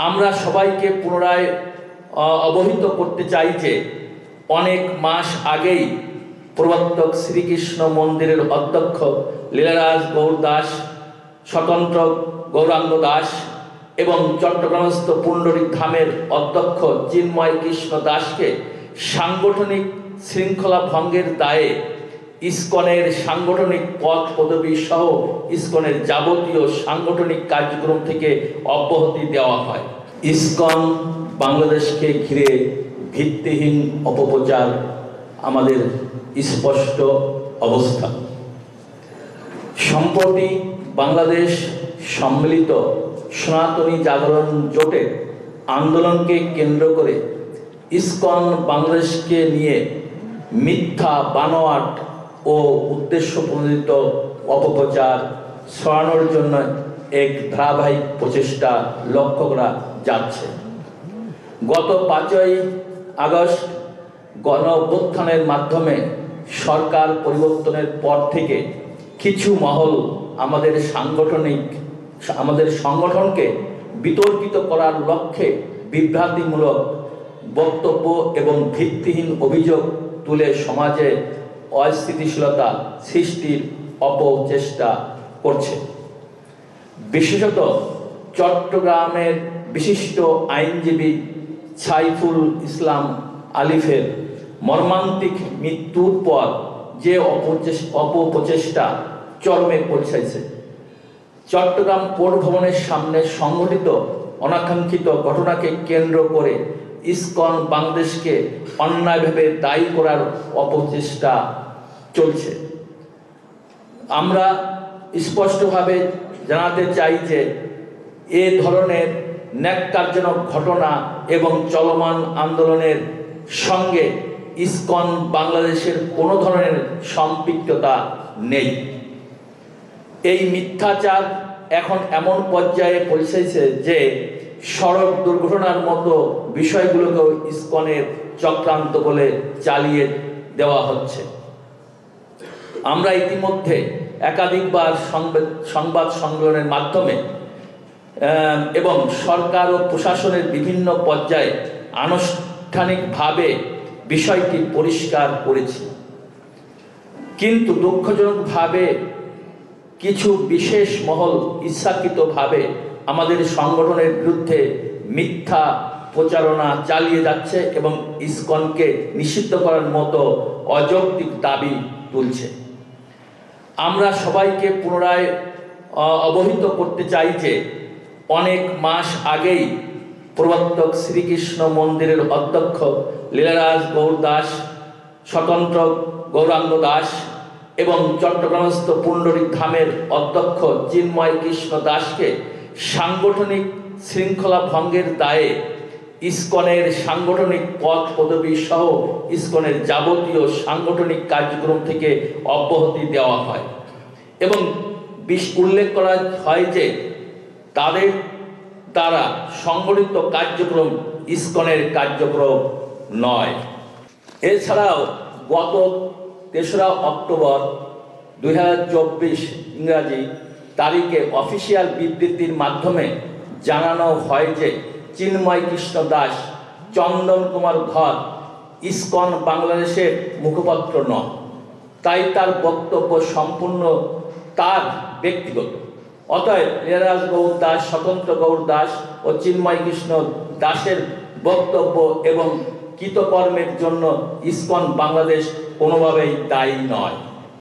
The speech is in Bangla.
আমরা সবাইকে পুনরায় অবহিত করতে চাই যে অনেক মাস আগেই প্রবর্তক শ্রীকৃষ্ণ মন্দিরের অধ্যক্ষ লীলারাজ গৌর দাস, স্বতন্ত্র গৌরাঙ্গ দাস এবং চট্টগ্রামস্থ পুণ্ডরিক ধামের অধ্যক্ষ চিন্ময় কৃষ্ণ দাসকে সাংগঠনিক শৃঙ্খলা ভঙ্গের দায়ে ইসকনের সাংগঠনিক পদ পদবী সহ ইসকনের যাবতীয় সাংগঠনিক কার্যক্রম থেকে অব্যাহতি দেওয়া হয়। ইসকন বাংলাদেশকে ঘিরে ভিত্তিহীন অপপ্রচার আমাদের স্পষ্ট অবস্থা। সম্প্রতি বাংলাদেশ সম্মিলিত সনাতনী জাগরণ জোটের আন্দোলনকে কেন্দ্র করে ইসকন বাংলাদেশকে নিয়ে মিথ্যা বানোয়াট ও উদ্দেশ্যপ্রণোদিত অপপ্রচার ছড়ানোর জন্য এক ধারাবাহিক প্রচেষ্টা লক্ষ্য করা যাচ্ছে। গত 5ই আগস্ট গণ অভ্যুত্থানের মাধ্যমে সরকার পরিবর্তনের পর থেকে কিছু মহল আমাদের সংগঠনকে বিতর্কিত করার লক্ষ্যে বিভ্রান্তিমূলক বক্তব্য এবং ভিত্তিহীন অভিযোগ তুলে সমাজে অস্থিতিশীলতা সৃষ্টির অপচেষ্টা করছে। বিশেষত চট্টগ্রামের বিশিষ্ট আইনজীবী সাইফুল ইসলাম আলিফের মর্মান্তিক মৃত্যুর পর যে অপপ্রচেষ্টা চরমে পৌঁছেছে, চট্টগ্রাম কোর্ট ভবনের সামনে সংঘটিত অনাকাঙ্ক্ষিত ঘটনাকে কেন্দ্র করে ইসকন বাংলাদেশকে অন্যায়ভাবে দায়ী করার অপচেষ্টা চলছে। আমরা স্পষ্টভাবে জানাতে চাই যে এ ধরনের ন্যাক্কারজনক ঘটনা এবং চলমান আন্দোলনের সঙ্গে ইসকন বাংলাদেশের কোনো ধরনের সম্পৃক্ততা নেই। এই মিথ্যাচার এখন এমন পর্যায়ে পৌঁছেছে যে সড়ক দুর্ঘটনার মতো বিষয়গুলোকেও ইসকনের চক্রান্ত বলে চালিয়ে দেওয়া হচ্ছে। আমরা ইতিমধ্যে একাধিকবার সংবাদ সম্মেলনের মাধ্যমে এবং সরকার ও প্রশাসনের বিভিন্ন পর্যায়ে আনুষ্ঠানিকভাবে বিষয়টি পরিষ্কার করেছি, কিন্তু দুঃখজনকভাবে কিছু বিশেষ মহল ইচ্ছাকৃতভাবে আমাদের সংগঠনের বিরুদ্ধে মিথ্যা প্রচারণা চালিয়ে যাচ্ছে এবং ইসকনকে নিষিদ্ধ করার মতো অযৌক্তিক দাবি তুলছে। আমরা সবাইকে পুনরায় অবহিত করতে চাই যে অনেক মাস আগেই প্রবর্তক শ্রীকৃষ্ণ মন্দিরের অধ্যক্ষ লীলারাজ গৌর দাস, স্বতন্ত্র গৌরাঙ্গ দাস এবং চট্টগ্রামস্থ পুণ্ডরিক ধামের অধ্যক্ষ চিন্ময় কৃষ্ণ দাসকে সাংগঠনিক শৃঙ্খলা ভঙ্গের দায়ে ইসকনের সাংগঠনিক পদ পদবী সহ ইসকনের যাবতীয় সাংগঠনিক কার্যক্রম থেকে অব্যাহতি দেওয়া হয় এবং উল্লেখ করা হয় যে তাদের দ্বারা সংগঠিত কার্যক্রম ইসকনের কার্যক্রম নয়। এছাড়াও গত 3রা অক্টোবর 2024 ইংরাজি তারিখে অফিসিয়াল বিবৃতির মাধ্যমে জানানো হয় যে চিন্ময় কৃষ্ণ দাস, চন্দন কুমার ধর ইসকন বাংলাদেশের মুখপাত্র নন, তাই তার বক্তব্য সম্পূর্ণ তার ব্যক্তিগত। অতএব লীলারাজ গৌর দাস, স্বতন্ত্র গৌর দাস ও চিন্ময় কৃষ্ণ দাসের বক্তব্য এবং কৃতকর্মের জন্য ইসকন বাংলাদেশ কোনোভাবেই দায়ী নয়।